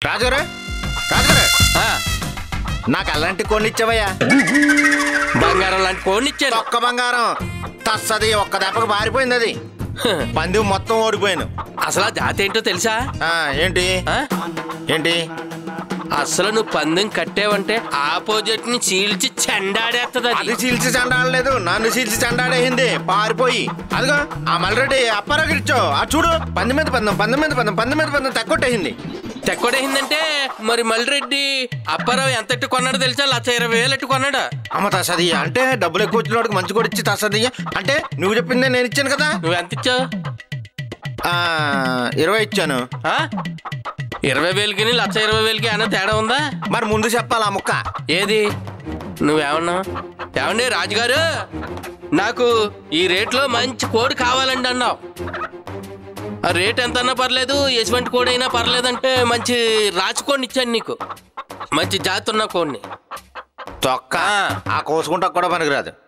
రాజుగారు రాజుగారు ఆ, నాకు అలాంటి కోడిని ఇచ్చావయ్యా. బంగారం లాంటి కోడిని ఇచ్చాను. ఒక్క బంగారం తస్సది ఒక్క దెబ్బకు పారిపోయింది. అది పంది మొత్తం ఓడిపోయాను. అసలు ఆ జాతి ఏంటో తెలుసా? ఏంటి ఆ? ఏంటి అసలు నువ్వు పందెం కట్టేవంటే ఆపోజిట్ ని చీల్చి చెండాడేస్తుంది. అది చీల్చి చెండాడలేదు, నన్ను చీల్చి చెండాడేసింది పారిపోయి. అదిగో ఆ మల్రెడ్డి అప్పారావు ఇచ్చావు. ఆ చూడు పంది మీద పందెం, పంది మీద పందెం, పంది మీద పందెం తెక్కొట్టేసింది. తెక్కొడేసిందంటే మరి మల్లిరెడ్డి అప్పారావు ఎంత ఎట్టు కొన్నాడో తెలుసా? 1,20,000 ఎట్టు కొన్నాడు. అమ్మ తసది అంటే డబ్బులు ఎక్కువ వచ్చిన వాడికి మంచి కూడా ఇచ్చి తసది అంటే నువ్వు చెప్పిందే నేను ఇచ్చాను కదా. నువ్వు ఎంత ఇచ్చావు? 20 ఇచ్చాను. 20,000కి 1,20,000కి అన్న తేడా ఉందా? మరి ముందు చెప్పాలి ఆ ముక్క. ఏది నువ్వేమన్నావు? ఏమండి రాజుగారు, నాకు ఈ రేట్లో మంచి కోడి కావాలండి అన్నావు. ఆ రేట్ ఎంత అన్నా పర్లేదు, ఎటువంటి కోడి అయినా పర్లేదంటే మంచి రాజుకోడిని ఇచ్చాను నీకు. మంచి జాతి ఉన్న కోడిని. తొక్క ఆ కోసుకుంటా కూడా పనికిరాదు.